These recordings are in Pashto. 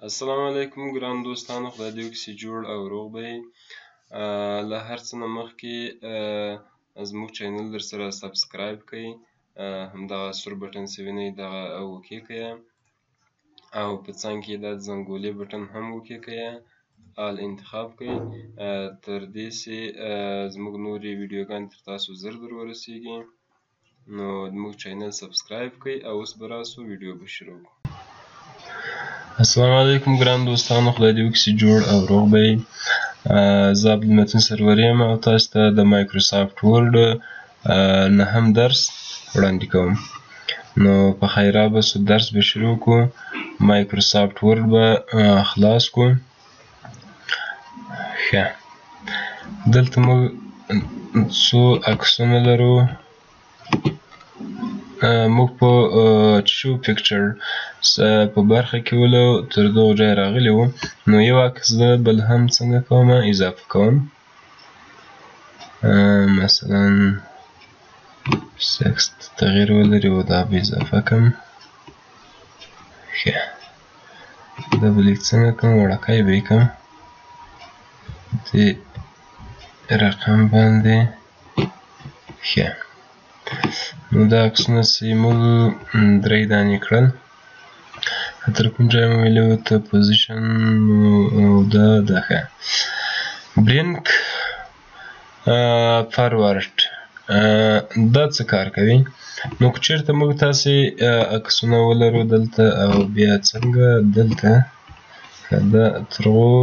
السلام علیکم ګران دوستانو، خدای دې وکړي چې جوړ او روغ به یې. له هر څه نه مخکې زموږ چینل در سره سبسکرایب کړئ، همدغه سور بټن چې وینئ دغه وکیکئ او په څنګ کې دا زنګولې بټن هم وکیکئ، آل انتخاب کړئ تر دې چې زموږ نورې ویډیوګانې تر تاسو ژر در ورسیږي. نو زموږ چینل سبسکرایب کړئ او اوس به راسو ویډیو به شروع کړو. السلام علیکم ګران دوستانو، خدای دې وکړي چې جوړ او روغ به یې. زه عبدالمتین سرور یم او تاسو ته د مایکروسافټ ورډ نهم درس وړاندې کوم. نو په خیر رابسو درس به شروع کړو. مایکروسافټ ورډ به خلاص کړو. ښه، دلته موږ څو عکسونه لرو. موږ په شو پکچر په برخه کې ولو تر دغه ځای راغلي وو. نو یو عکس زه بل هم څنګه کوم، اضافه کوم. مثلا سکس تغییر ولري او دا به اضافه کړم. ښه، دا به لیک څنګه کوم، وړوکی به یې کړم دې رقم باندې. ښه، نو دا عکسونه چې موږ درې دانې کړل، تر کوم ځای مو ویلي وو ته پوزیشن او دا ښه برینک فارورډ دا څه کار کوي. نو که چېرته موږ تاسې عکسونه ولرو دلته او بیا څنګه دلته دا ترغو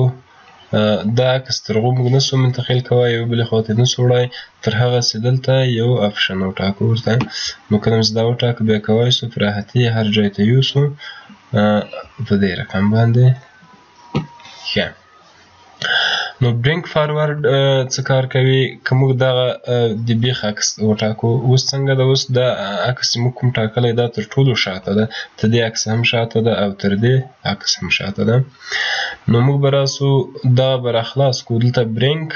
دا عکس ترغو موږ نسو منتقل کوی، یو بلې خواته نسو وړی تر هغه چې دلته یو اپشن وټاکو ورته. نو کله چې دا وټاکو بیا کولی سو په راحتي هر ځای ته یوسو په دې رقم باندې. ښه، نو برینک فارورډ څه کار کوي. که موږ دغه د بیخ عکس وټاکو، اوس څنګه ده، اوس دا عکس چې موږ کوم ټاکلی دا تر ټولو شاته ده، تر دې عکس هم شاته ده او تر دې عکس هم شاته ده. نو موږ به راسو دغه به راخلاص کړو. دلته برینک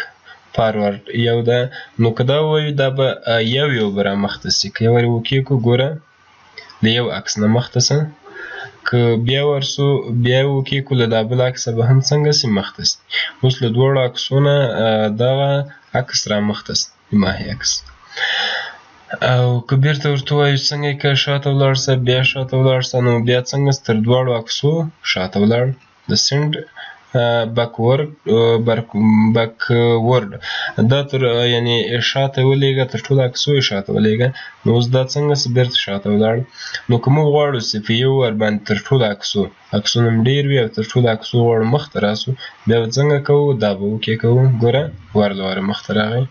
فارورډ یو ده. نو که دا ووایو دا به یو به رامخته سي. که یو ور وکیږو ګوره د یو عکس نه مخته سه، که بیا ورسو بیا یې وکیږو له دا بل عکسه به هم څنګه سي، مخته سي. اوس له دواړو عکسونه دغه عکس رامخته سي، ماهي عکس. او که بیرته ورته ووایو څنګه یې که شاته ولاړ سه، بیا شاته ولاړ سه، نو بیا څنګه تر دواړو عکسو شاته ولاړ. د سینډ بیکورډ دا تر یعنې شاته ولېږه، تر ټولو عکسو یې شاته ولېږه. نو اوس دا څنګه سه بیرته شاته ولاړ. نو که موږ غواړو چې په یو ور باندې تر ټولو عکسونه هم ډېر وي او تر ټولو عکسو غواړو مخته راسو، بیا به څنګه کوو، دا به وکیکوو. ګوره ور له وره مخته راغی.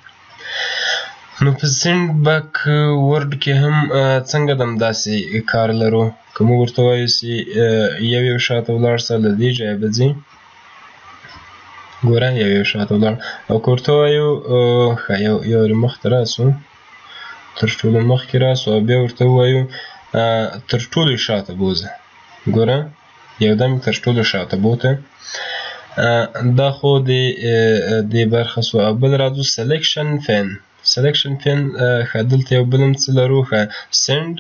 نو په سینډ بیکورډ کې هم څنګه ده، همداسې کار لرو. که موږ ورته ووایو چې یو شاته ولاړ سه، له دې ځایه به ځي، ګوره یو شاته ولاړ. او که ورته ووایو ښه یو ور مخته راسو، تر ټولو مخکې راسو او بیا ورته ووایو تر ټولو شاته بوځه، ګوره یودم تر ټولو شاته بوته. دا خو دې برخه سوه. او بل راځو سلیکشن فین. سلیکشن فین ښه، دلته یو بل هم څه لرو. ښه، سینډ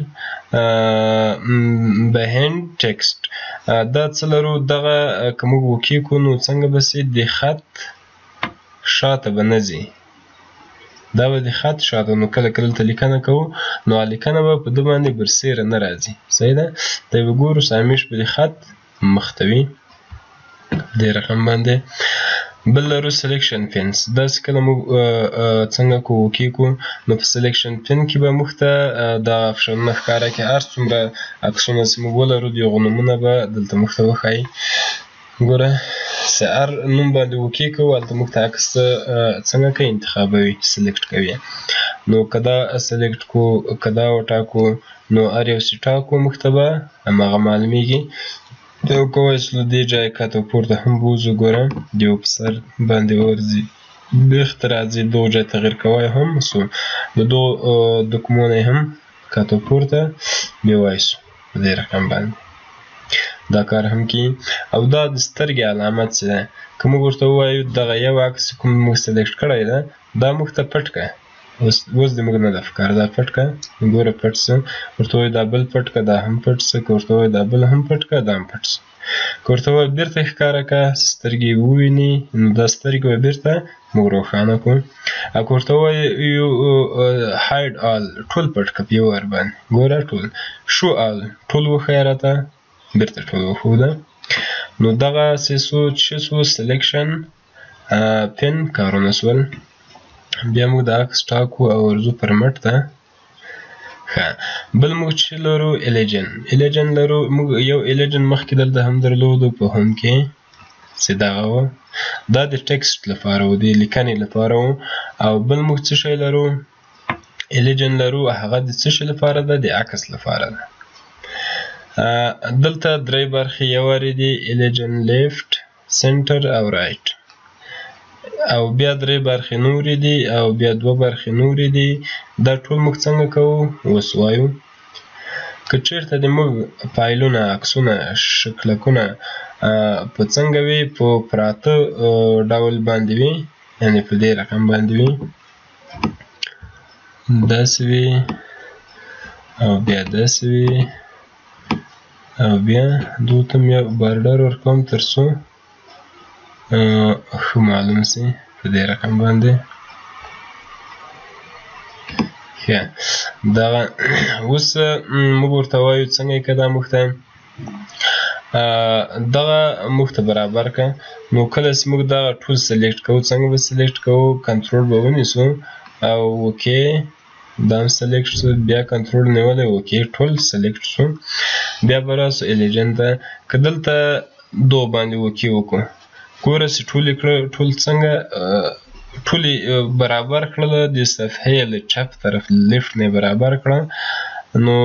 بهایند ټکسټ دا څه لرو. دغه که موږ وکیکو نو څنګه به سي، د خط شاته به نه ځي، دا به د خط شاته. نو کله که دلته لیکنه کوو نو لیکنه به په ده باندې برسېره نه راځي. صحیح ده. دا به ګورو چې همیش به د خط مخته وي دې رقم باندې. بل لرو سلیکشن فینس. داسې کله موږ څنګه که وکیږو نو په سلیکشن فین کې به موږ ته دغه اپشنونه ښکاره کړي. هر څومره عکسونه چې موږ ولرو د هغو نومونه به دلته موږ ته وښایي. ګوره چې هر نوم باندې وکیږو هلته موږ ته عکس څنګه کوي، انتخابوي، سلیکټ کوي. نو که دا سلیکټ کړو، که دا وټاکو، نو هر یو چې ټاکو موږ ته به هماغه معلومیږي. یو کولی چې له دې ځایه کته پورته هم بوځو. ګوره د یو په سر باندې ورځي، بېخته راځي، دغه ځای تغییر کوی هم سو، د دغو دکمو نه یې هم کته پورته بیوی سو په دې رقم باندې. دا کار هم کوي. او دا د سترګې علامت چې ده، که موږ ورته ووایو دغه یو عکس کوم موږ سلیکټ کړی ده، دا موږ ته پټ کړه، اوس د موږ نه ده ښکاره دا پټ کړه ګوره پټ څه ورته وایي دا بل پټ کړه دا هم پټ څه که ورته وایي دا بل هم پټ کړه دا هم پټ څه که ورته وایي بېرته ښکاره کړه سترګې وویني نو دا سترګې به بېرته موږ روښانه کړو او که ورته وایي هاید آل ټول پټ کړه په یو وار باندې ګوره ټول شو آل ټول وښیه راته بېرته ټول وښوده نو دغسې څه شو سلیکشن پن کارونه شول بیا موږ د عکس ټاکو او ورځو پرمټ ته ښه بل موږ چې لرو الیجن لرو موږ یو الیجن مخکې دلته هم درلودو په هم کې چې دغه و دا د ټکسټ لپاره و د لیکنې لپاره و او بل موږ څه شی لرو الیجن لرو هغه د څه شي لپاره ده د عکس لپاره ده دلته درې برخې یو دي الیجن لیفت سنټر او رایټ او بیا درې برخې نورې دي او بیا دوه برخې نورې دي دا ټول موږ څنګه کوو اوس وایو که چېرته د موږ فایلونه عکسونه شکلکونه په څنګه وي په پراته ډول باندې وي یعنې په دې رقم باندې وي داسې وي او بیا داسې وي او بیا دوی ته یو بارډر ورکوم تر څو ښه معلوم شي په دې رقم باندې ښه دغه اوس موږ ورته وایو څنګه یې که دا موږ ته دغه موږ ته برابر کړه نو کله چې موږ دغه ټول سلیکټ کوو څنګه به سلیکټ کوو کنټرول به ونیسو او اوکې دا هم سلیکټ شو بیا کنټرول نیولی اوکې ټول سلیکټ شو بیا به راسو الیجن ته که دلته دو باندې اوکې وکړو ګوره چې ټول څنګه ټول برابر کړل د صفحې له چپ طرف لیفت نه برابر کړه نو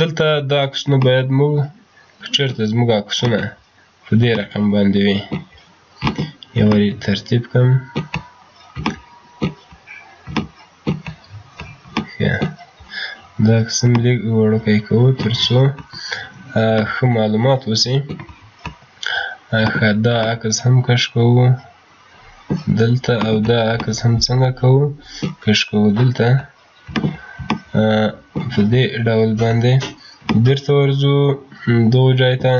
دلته دا عکسونه باید موږ که چېرته زموږ عکسونه په دې رقم باندې وي یو وارې ترتیب کړم دا عکس هم لږ وړوکی کوو تر څو ښه معلومات وشي دا عکس هم کش کوو دلته او دا عکس هم څنګه کوو کش کوو دلته په دې ډول باندې بیرته ورځو دغو ځای ته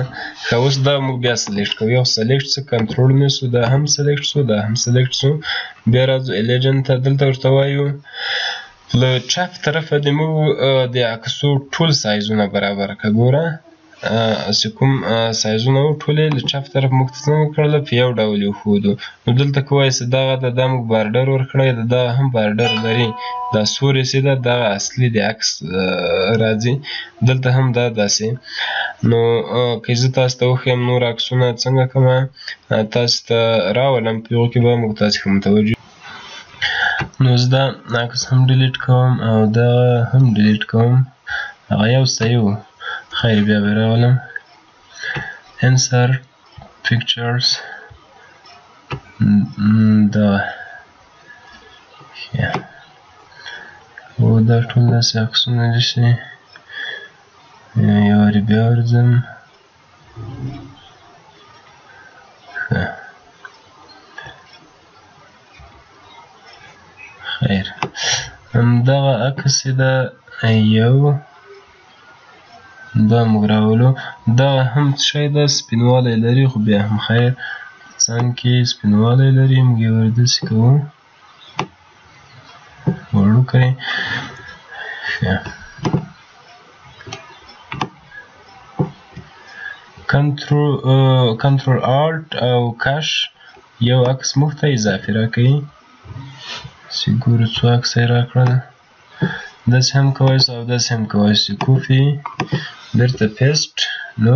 ښه اوس دا موږ بیا سلیکټ کوو یو سلیکټ څه کنټرول نیسو دا هم سلیکټ شو دا هم سلیکټ شو بیا راځو الیجن ته دلته ورته وایو له چپ طرفه د موږ د عکسو ټول سایزونه برابر کړه ګوره چې کوم سایزونه وو ټول یې له چپ طرف موږ ته څنګه کړل په یو ډول یې وښودو نو دلته که وایي چې دغه ده دا موږ بارډر ورکړی ده دغه هم بارډر لري دا سوري چې ده دغه اصلي د عکس راځي دلته هم دا داسې نو که زه تاسو ته وښیم نور عکسونه څنګه کومه تاسو ته راولم په هغو کې به موږ تاسې ښه متوجه نو زه دا عکس هم ډیلیټ کوم او دغه هم ډیلیټ کوم هغه یو صحیح و خیر بیا به راولم insert pictures دغه او دا ټول داسې عکسونه دي چې یو وارې بیا ورځم خیر همدغه عکس یې ده یو دا موږ راولو دغه هم څه شی ده سپینوالی لري خو بیا هم خیر څنګ کې سپینوالی لري موږ یې ورداسې کوو وړوکی کنټرول آلټ او کش یو عکس موږ ته اضافي راکوي چې ګورو څو عکس یې راکړل داسې هم کولی شو او داسې هم کولی شو کوفي بیرته پیسټ نو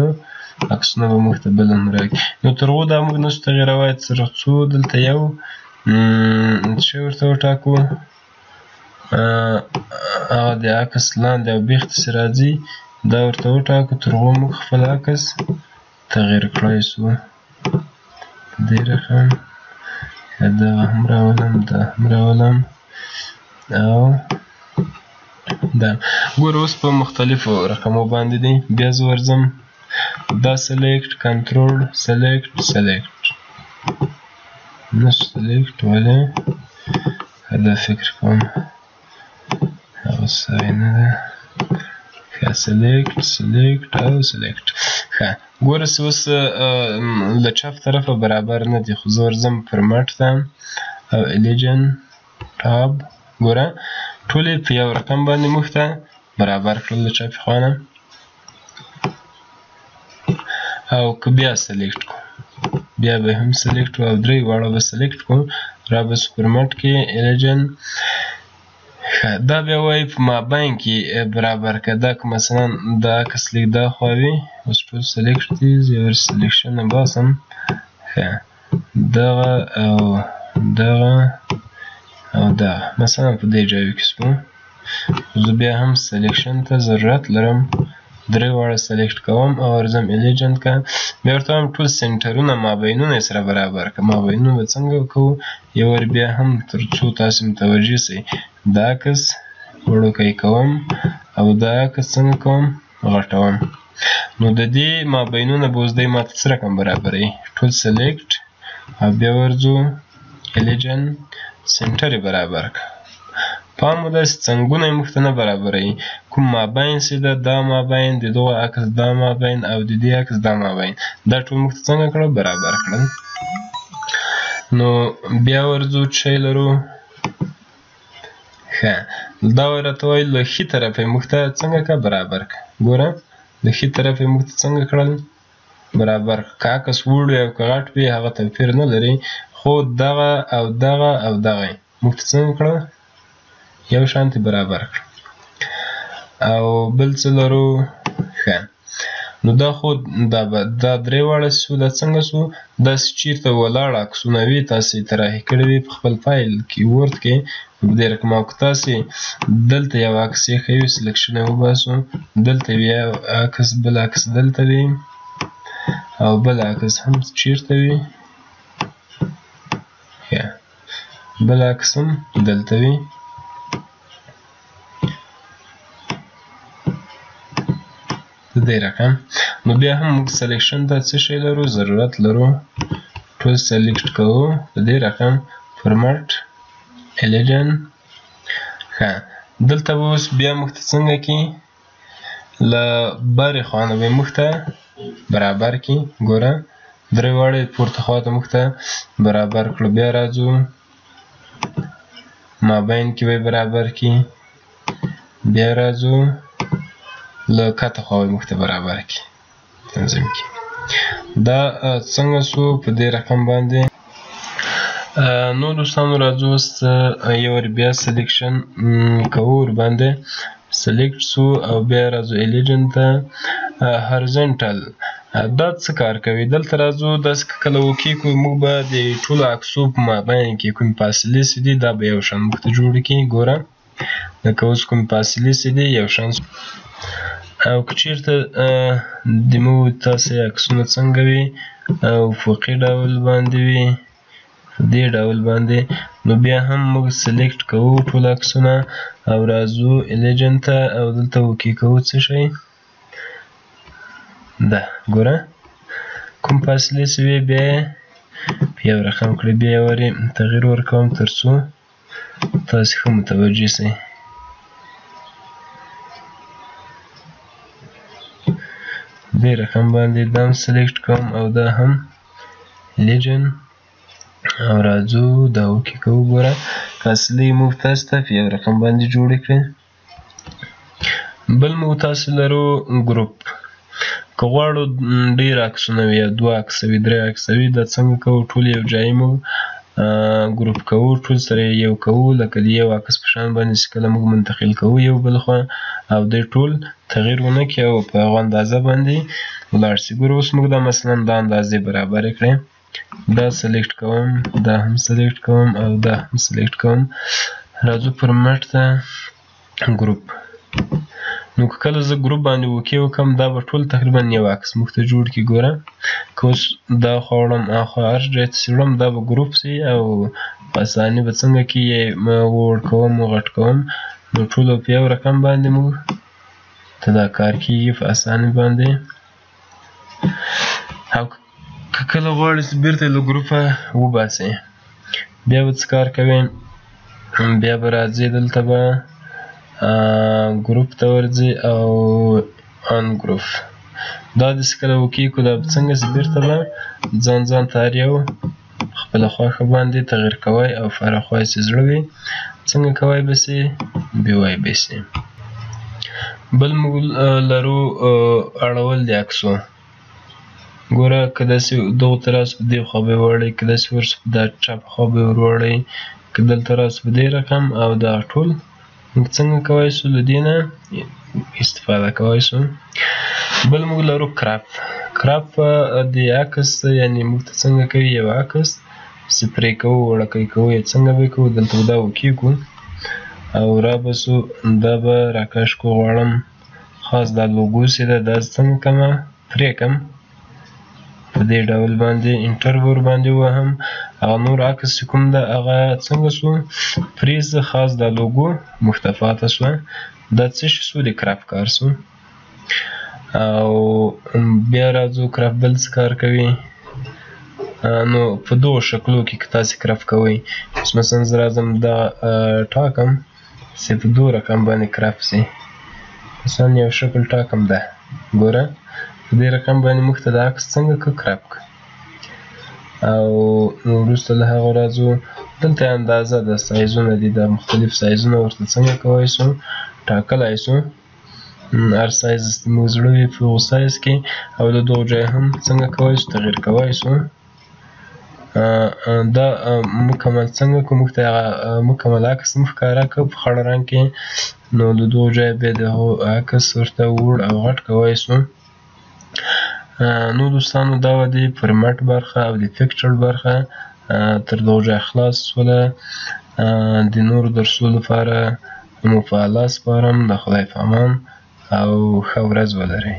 عکسونه به موږ ته بل هم راکړي نو تر هغو دا موږ نشو تغیرولی تر څو دلته یو شی ورته وټاکو هغه د عکس لاندې او بیخته چې راځي دا ورته وټاکو تر هغو موږ خپل عکس تغییر کړی شو په دې رقم دغه هم راولم دا هم راولم او دا ګوره اوس په مختلفو رقمو باندې دی بیا زه ورځم دا سلیکټ کنټرول سلیکټ نه سلیکټ ولې دا فکر کوم سوی نه ده ښه سلیکټ او سلیکټ ښه ګوره چې اوس له چپ طرفه برابر نه دي خو زه ورځم فورمټ ته او الیجن ټاب ګوره ټول یې په یو رقم باندې موږ ته برابر کړل له چپې خوا نه او که بیا سلیکټ کړو بیا به هم سلیکټ کړو او درې واړه به سلیکټ کړو را به سپرمټ کې الیجن دا بیا وایي په مابین کې برابر که دا که مثلا دا عکس لیک دا خوا وي اوس ټول سلیکټ دي زه یو سلیکشن نه باسم ښه دغه او دغه او دغه مثلا په دې ځایو کې شپو زه بیا هم سلیکشن ته ضرورت لرم درې واړه سلیکټ کوم او ورځم الیجن که بیا ورته وایم ټول سنټرونه مابینونه یې سره برابر که مابینونه به څنګه کوو یو وار بیا هم تر څو تاسې متوجه سئ دا عکس وړوکی کوم او دا عکس څنګه کوم غټوم نو د دې مابینونه به اوس دی ماته څه رقم برابروي ټول سلیکټ او بیا ورځو الیجن سنټر یې برابر کړه پام مو داسې څنګونه یې موږ ته نه برابروي کوم مابین چې ده دا مابین د دغه عکس دا مابین او د دې عکس دا مابین دا ټول موږ ته څنګه کړل برابر کړل نو بیا ورځو چې لرو ښه دا راته وایي له ښي طرف یې موږ ته څنګه کړه برابر کړه ګوره له ښي طرف یې موږ ته څنګه کړل برابر که عکس وړ وي او که غټ وي هغه توپیر نه لري خو دغه او دغه او دغه موږ ته څنګه کړه یو شانتې برابر کړه او بل څه لرو ښه نو دا خو دا درې واړه شو دا څنګه شو داسې چېرته ولاړ عکسونه وي تاسې طراحي کړي وي په خپل فایل کې ورد کې په دې رقم او که تاسې دلته یو عکس ایښی وي سلیکشن یې وباسو دلته بیا عکس بل عکس دلته وي او بل عکس هم چېرته وي بل عکس هم دلته وي د دې رقم نو بیا هم موږ سلیکشن ته څه شی لرو ضرورت لرو ټول سلیکټ کوو په دې رقم فورمټ الیجن ښه دلته به اوس بیا موږ ته څنګه کړي له برې خوا نه به یې موږ ته برابر کړي ګوره درې واړه یې پورته خوا ته موږ ته برابر کړو بیا راځو مابین کې به یې برابر کړي بیا راځو له کته خوا به یې موږ ته برابر کړي تنظیم کړي دا څنګه شو په دې رقم باندې نو دوستانو راځو اوس یو وار بیا سلیکشن کوو ورباندې سلیکټ شو او بیا راځو الیجن ته هورزنټل دا څه کار کوي دلته راځو داسې که کله وکیږو موږ به د ټولو عکسو په مابین کې کومې فاصلې چې دي دا به یو شان موږ ته جوړې کړي ګوره لکه اوس کومې فاصلې چې دي یو شان او که چېرته د موږ تاسې عکسونه څنګه وي افقي ډول باندې وي دې ډول باندې نو بیا هم موږ سلیکټ کوو ټول عکسونه او راځو الیجن ته او دلته اوکې کوو څه شی ده ګوره کوم فاصلې چې وي بیا یې په یو رقم کړئ بیا یې ورې تغییر ورکوم تر څو تاسې ښه متوجه سئ دې رقم باندې دا هم سلیکټ کوم او دا هم الیجن او راځو دا اوکې کوو ګوره فاصلې موږ تاسو ته په یو رقم باندې جوړې کړې بل موږ تاسو لرو ګروپ که غواړو ډېر عکسونه وي یا دوه عکسه وي درې عکسه وي دا څنګه کوو ټول یو ځای موږ ګروپ کوو ټول سره یو کوو لکه د یو عکس په شان باندې چې کله موږ منتقل کوو یو بل خوا او دی ټول تغییر ونه کړي او په هغه اندازه باندې ولاړ شي ګوره اوس موږ دا مثلا دا اندازې برابرې کړې دا سلیکټ کوم دا هم سلیکټ کوم او دا هم سلیکټ کوم راځو فورمټ ته ګروپ نو که کله زه ګروپ باندې اوکې وکړم دا به ټول تقریبا یو عکس موږ ته جوړ کړي ګوره که اوس دا خوا وړم هاخوا هر ځای ته چې وړم دا به ګروپ شي او په اساني به څنګه کې یې وړ کوم غټ کوم نو ټولو په یو رقم باندې موږ ته دا کار کېږي په اساني باندې او که کله غواړئ چې بېرته له ګروپه وباسئ بیا به څه کار کوئ بیا به راځئ دلته به ګروپ ته ورځي او ان ګروپ دا داسې کله وکړي دا به څنګه چې بېرته به ځان ته هر یو خپله خوښه باندې تغیر کوئ او فارغ چې زړه وي څنګه کوئ به سي بیوئ به سي. بل موږ لرو اړول د عکسو. ګوره که داسې دغو ته راست په دې خوا به یې وړئ، که داسې ورسو په دا چپ خوا به یې ور وړئ، که دلته راست په دې رقم او دا ټول موږ څنګه کولی سو له دې نه استفاده کولی سو. بل موږ لرو کراپ. کراپ د عکس یعنې موږ ته څنګه کوي یو عکس سپری کوو وړوکی کوو یا څنګه به یې کوو دلته به دا وکیږو او را به سو دا به راکش کو غواړم خاص دا لوګو چې ده دا څنګه کړمه پرېږدم په دې ډول باندې انټر به ورباندې ووهم. هغه نور عکس چې کوم ده هغه څنګه سو پرېږده خاص دا لوګو مختفاته سوه. دا څه شی سو د کراپ کار سو. او بیا راځو کراپ بل څه کار کوي. نو په دغو شکلو کې که تاسې کراپ کوئ اوس مثلا زه راځم دغه ټاکم چې په دغو رقم باندې کراپ سي. مثلا یو شکل ټاکم ده ګوره په دې رقم باندې موږ ته دا عکس څنګه که کراپ که او وروسته له هغه راځو دلته اندازه ده سایزونه دي دا مختلف سایزونه ورته څنګه کولی سو ټاکلی سو. هر سایز موږ زړه وي په هغو سایز کې او د دغو ځای هم څنګه کولی سو تغیر کولی سو. دا مکمل څنګه که موږ ته هغه مکمل عکس هم ښکاره که په خړ رنګ کې نو د دغو ځای بیا د هغو عکس ورته وړ او غټ کولی سو. نو دوستانو دا وه د فرمټ برخه او د پیکچر برخه تر دغو ځای خلاص سوله. د نورو درسو لپاره مو په الله سپارم. د خدای په امان او ښه ورځ ولرئ.